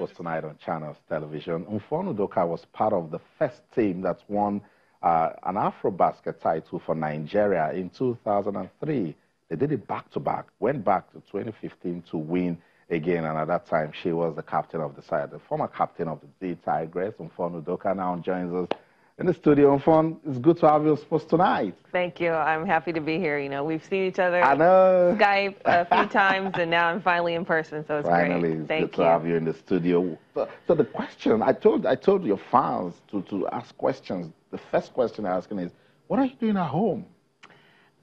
Sports Tonight on Channels Television. Mfon Udoka was part of the first team that won an Afro-basket title for Nigeria in 2003. They did it back-to-back, went back to 2015 to win again, and at that time, she was the captain of the side. The former captain of the Devt Tigress, Mfon Udoka, now joins us in the studio. Mfon, it's good to have you on Sports Tonight. Thank you. I'm happy to be here. You know, we've seen each other Skype a few times, and now I'm finally in person, so it's finally, great. It's good to have you in the studio. So the question, I told your fans to ask questions. The first question they're asking is, what are you doing at home?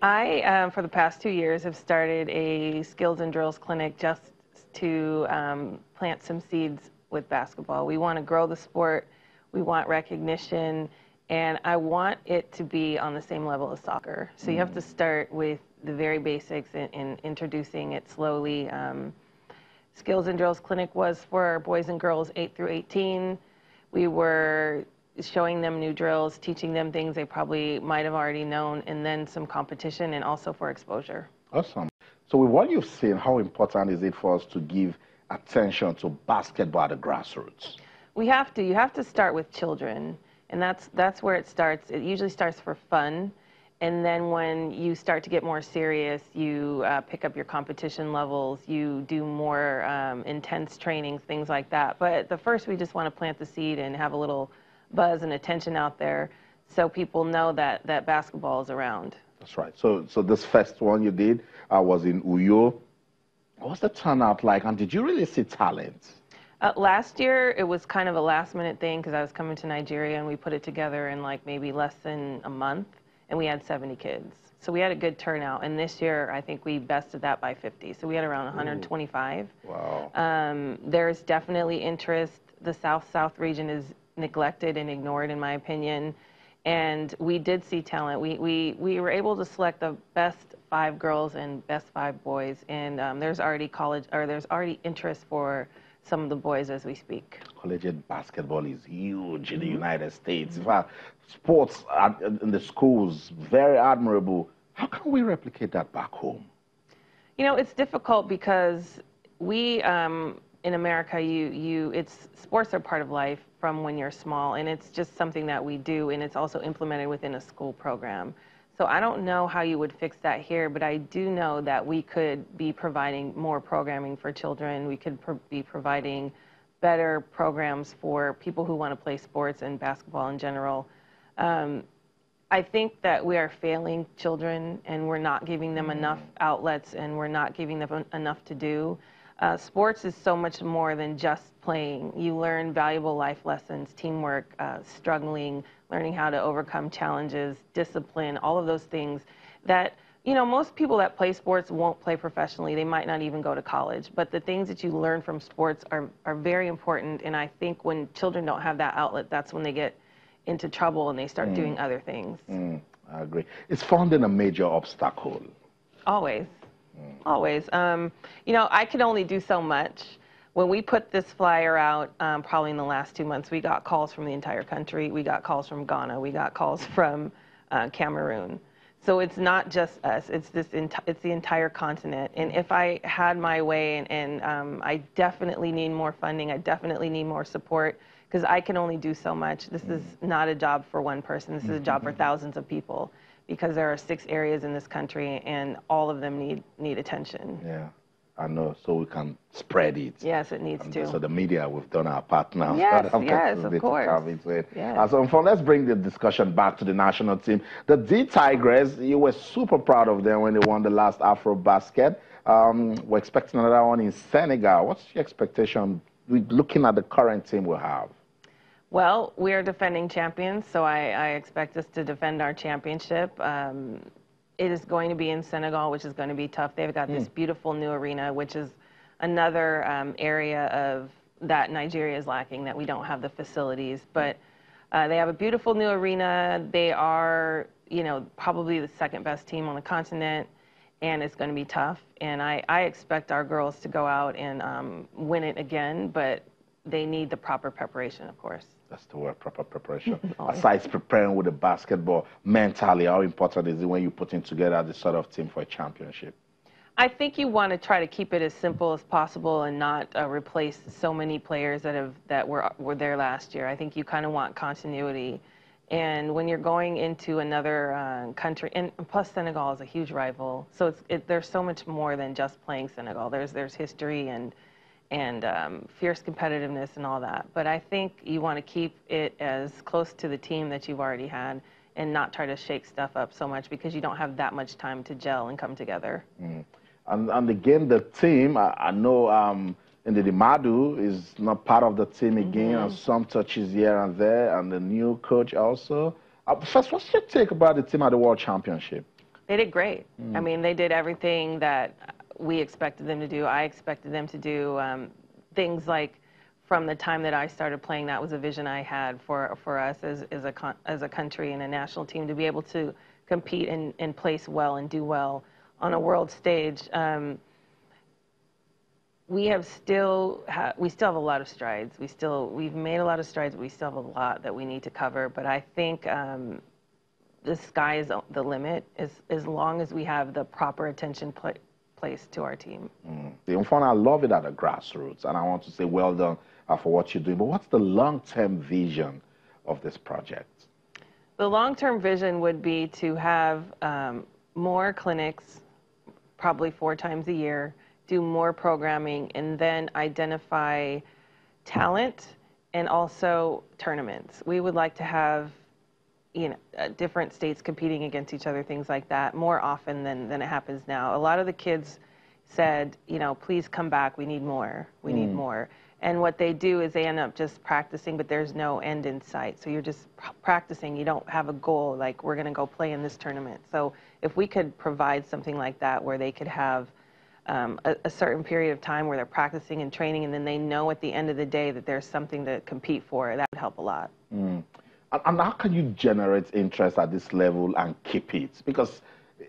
I, for the past 2 years, have started a skills and drills clinic just to plant some seeds with basketball. We want to grow the sport. We want recognition, and I want it to be on the same level as soccer. So you have to start with the very basics and introducing it slowly. Skills and Drills Clinic was for boys and girls 8 through 18. We were showing them new drills, teaching them things they probably might have already known, and then some competition and also for exposure. Awesome. So with what you've seen, how important is it for us to give attention to basketball at the grassroots? We have to. You have to start with children, and that's where it starts. It usually starts for fun, and then when you start to get more serious, you pick up your competition levels, you do more intense trainings, things like that. But at the first, we just want to plant the seed and have a little buzz and attention out there so people know that basketball is around. That's right. So this first one you did was in Uyo. What was the turnout like, and did you really see talent? Last year, it was kind of a last-minute thing because I was coming to Nigeria, and we put it together in like maybe less than a month, and we had 70 kids. So we had a good turnout, and this year, I think we bested that by 50. So we had around 125. Ooh. Wow. There's definitely interest. The South-South region is neglected and ignored, in my opinion, and we did see talent. We were able to select the best 5 girls and best 5 boys, and there's already interest for some of the boys as we speak. Collegiate basketball is huge in the United States. In fact, sports in the schools, very admirable. How can we replicate that back home? You know, it's difficult because we, in America, sports are part of life from when you're small, and it's just something that we do, and it's also implemented within a school program. So I don't know how you would fix that here, but I do know that we could be providing more programming for children. We could be providing better programs for people who want to play sports and basketball in general. I think that we are failing children, and we're not giving them enough outlets, and we're not giving them enough to do. Sports is so much more than just playing. You learn valuable life lessons, teamwork, struggling, learning how to overcome challenges, discipline, all of those things that, you know, most people that play sports won't play professionally. They might not even go to college. But the things that you learn from sports are very important. And I think when children don't have that outlet, that's when they get into trouble and they start doing other things. I agree. Is funding a major obstacle? Always. Always. You know, I can only do so much. When we put this flyer out, probably in the last 2 months, we got calls from the entire country. We got calls from Ghana. We got calls from Cameroon. So it's not just us. It's the entire continent. And if I had my way, and I definitely need more funding. I definitely need more support because I can only do so much. This is not a job for one person. This is a job for thousands of people because there are 6 areas in this country, and all of them need attention. Yeah. I know, so we can spread it. Yes, it needs to. So the media, we've done our part now. Yes, yes, of course. Yes. So let's bring the discussion back to the national team. The D Tigress, you were super proud of them when they won the last Afro Basket. We're expecting another one in Senegal. What's your expectation looking at the current team we have? Well, we are defending champions, so I expect us to defend our championship. It is going to be in Senegal, which is going to be tough. They've got this beautiful new arena, which is another area of that Nigeria is lacking, that we don't have the facilities. But they have a beautiful new arena. They are, you know, probably the 2nd best team on the continent, and it's going to be tough. And I expect our girls to go out and win it again, but they need the proper preparation, of course. That's the word, proper preparation. Aside preparing with the basketball, mentally, how important is it when you're putting together this sort of team for a championship? I think you want to try to keep it as simple as possible and not replace so many players that were there last year. I think you kind of want continuity. And when you're going into another country, and plus Senegal is a huge rival, so there's so much more than just playing Senegal. There's history and fierce competitiveness and all that. But I think you want to keep it as close to the team that you've already had and not try to shake stuff up so much because you don't have that much time to gel and come together. Mm. And again, the team, I know Ndidi Madu is not part of the team again, and some touches here and there, and the new coach also. First, what's your take about the team at the World Championship? They did great. I mean, they did everything that we expected them to do. I expected them to do things like from the time that I started playing, that was a vision I had for us as a country and a national team to be able to compete and place well and do well on a world stage. We still have a lot of strides. We've made a lot of strides, but we still have a lot that we need to cover. But I think the sky is the limit as long as we have the proper attention placed to our team. Mfon, I love it at the grassroots, and I want to say well done for what you're doing. But what's the long-term vision of this project? The long-term vision would be to have more clinics, probably 4 times a year, do more programming, and then identify talent and also tournaments. We would like to have, different states competing against each other, things like that, more often than it happens now. A lot of the kids said, please come back, we need more, we need more. And what they do is they end up just practicing, but there's no end in sight. So you're just practicing. You don't have a goal, like we're going to go play in this tournament. So if we could provide something like that where they could have a certain period of time where they're practicing and training, and then they know at the end of the day that there's something to compete for, that would help a lot. And how can you generate interest at this level and keep it? Because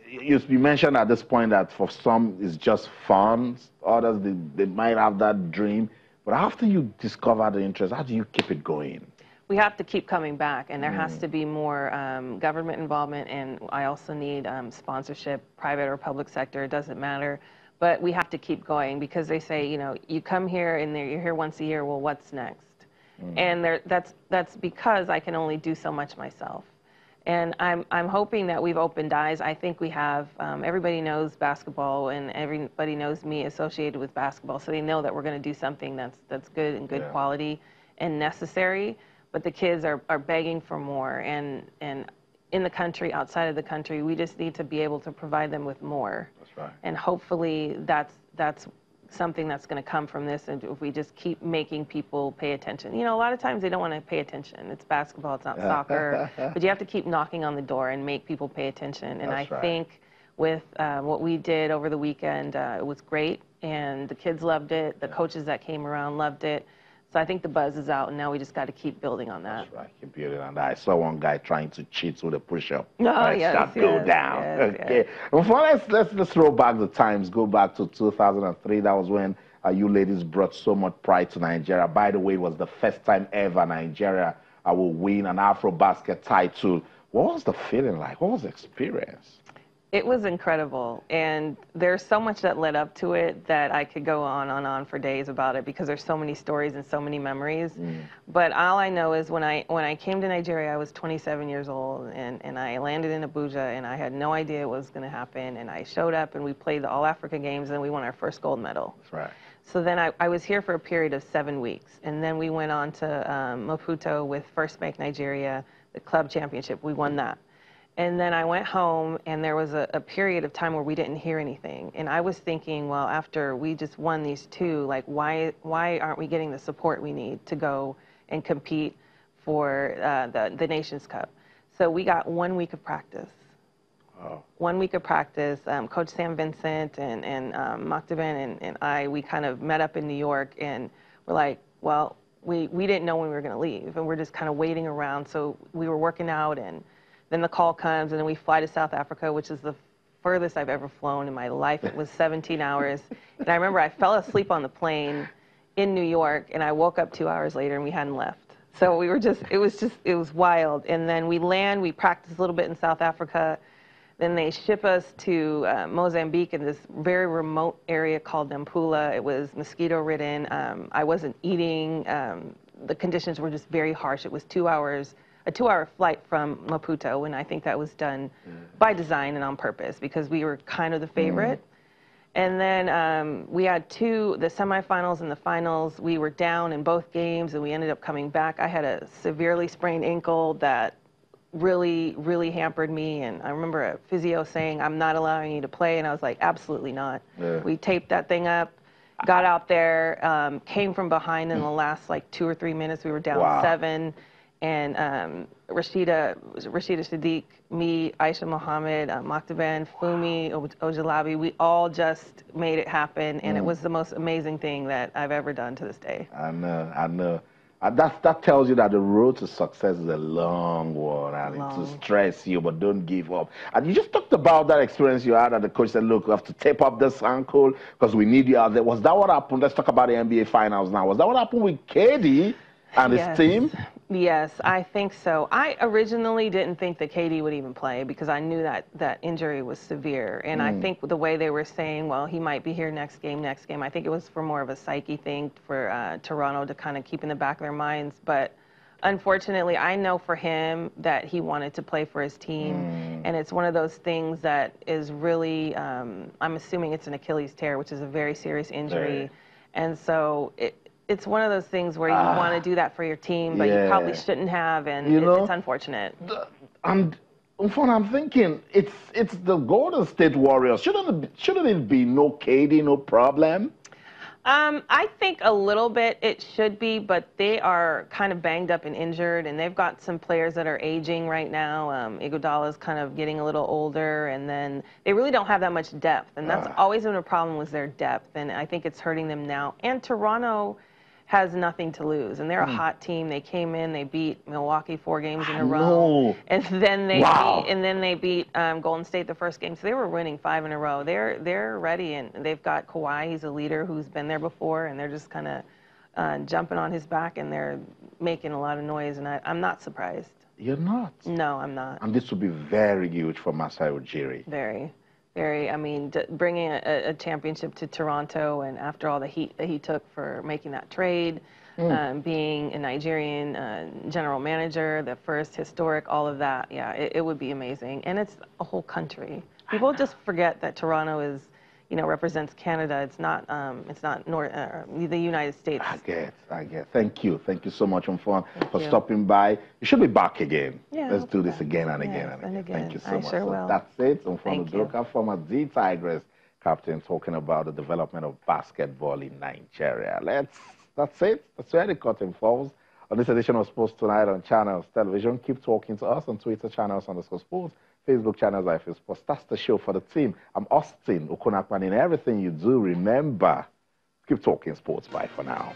you mentioned at this point that for some it's just fun, others they might have that dream. But after you discover the interest, how do you keep it going? We have to keep coming back, and there has to be more government involvement, and I also need sponsorship, private or public sector, it doesn't matter. But we have to keep going because they say, you come here and you're here once a year, well, what's next? And that's because I can only do so much myself. And I'm hoping that we've opened eyes. I think we have. Everybody knows basketball, and everybody knows me associated with basketball, so they know that we're going to do something that's good and good quality and necessary. But the kids are begging for more, and in the country, outside of the country, we just need to be able to provide them with more. That's right. And hopefully that's something that's going to come from this, and if we just keep making people pay attention. A lot of times they don't want to pay attention. It's basketball, it's not soccer, but you have to keep knocking on the door and make people pay attention. And I think with what we did over the weekend, it was great, and the kids loved it, the coaches that came around loved it. So I think the buzz is out, and now we just got to keep building on that. That's right, keep building on that. I saw one guy trying to cheat with a push-up. Go down. Okay. Well, let's roll back the times. Go back to 2003. That was when you ladies brought so much pride to Nigeria. By the way, it was the first time ever Nigeria will win an Afro-basket title. What was the feeling like? What was the experience? It was incredible, and there's so much that led up to it that I could go on for days about it because there's so many stories and so many memories. But all I know is when I came to Nigeria, I was 27 years old, and I landed in Abuja, and I had no idea what was going to happen. And I showed up, and we played the All-Africa Games, and we won our first gold medal. That's right. So then I was here for a period of 7 weeks, and then we went on to Maputo with First Bank Nigeria, the club championship. We won that. And then I went home, and there was a period of time where we didn't hear anything. And I was thinking, well, after we just won these 2, like, why aren't we getting the support we need to go and compete for the Nations Cup? So we got 1 week of practice. Oh. 1 week of practice. Coach Sam Vincent and Maktaben and I, we kind of met up in New York, and we're like, well, we didn't know when we were going to leave, and we're just kind of waiting around. So we were working out, and then the call comes, and then we fly to South Africa, which is the furthest I've ever flown in my life. It was 17 hours. And I remember I fell asleep on the plane in New York, and I woke up 2 hours later, and we hadn't left. So it was wild. And then we land, we practice a little bit in South Africa. Then they ship us to Mozambique in this very remote area called Nampula. It was mosquito-ridden. I wasn't eating. The conditions were just very harsh. It was a 2-hour flight from Maputo, and I think that was done by design and on purpose because we were kind of the favorite. And then we had the semifinals and the finals. We were down in both games, and we ended up coming back. I had a severely sprained ankle that really, really hampered me. And I remember a physio saying, "I'm not allowing you to play." And I was like, absolutely not. Yeah. We taped that thing up, got out there, came from behind in the last like 2 or 3 minutes. We were down 7. And Rashida Sadiq, me, Aisha Mohammed, Maktaben, Fumi, Ojalabi, we all just made it happen. And it was the most amazing thing that I've ever done to this day. I know. That tells you that the road to success is a long one, and it's to stress you, but don't give up. And you just talked about that experience you had, and the coach said, "Look, we have to tape up this ankle because we need you out there." Was that what happened? Let's talk about the NBA Finals now. Was that what happened with KD and his team? Yes, I think so. I originally didn't think that KD would even play because I knew that injury was severe. And I think the way they were saying, well, he might be here next game, I think it was for more of a psyche thing for Toronto to kind of keep in the back of their minds. But unfortunately, I know for him that he wanted to play for his team. And it's one of those things that is really, I'm assuming it's an Achilles tear, which is a very serious injury. And so it's one of those things where you want to do that for your team, but you probably shouldn't have, and it's unfortunate. And Mfon, I'm thinking it's the Golden State Warriors. Shouldn't it be no KD, no problem? I think a little bit it should be, but they are kind of banged up and injured, and they've got some players that are aging right now. Iguodala's kind of getting a little older, and then they really don't have that much depth, and that's always been a problem with their depth, and I think it's hurting them now. And Toronto has nothing to lose, and they're a hot team. They came in, they beat Milwaukee 4 games in a row, and then they beat Golden State the first game. So they were winning 5 in a row. They're ready, and they've got Kawhi. He's a leader who's been there before, and they're just kind of jumping on his back, and they're making a lot of noise. And I'm not surprised. You're not? No, I'm not. And this would be very huge for Masai Ujiri. Very. I mean, bringing a championship to Toronto, and after all the heat that he took for making that trade, being a Nigerian general manager, the first historic, all of that, it would be amazing. And it's a whole country. People just forget that Toronto is, represents Canada. It's not the United States. I get. Thank you so much, Mfon, for stopping by. You should be back again. Yeah, let's do this again and again and again. Thank you so much. Sure will. That's it. Mfon Udoka, former D Tigers captain, talking about the development of basketball in Nigeria. That's it. That's where the curtain falls on this edition of Sports Tonight on Channels Television. Keep talking to us on Twitter, Channels_Sports. Facebook channels like Sports. That's the show for the team. I'm Austin Okunakpan. In everything you do, remember, keep talking sports. Bye for now.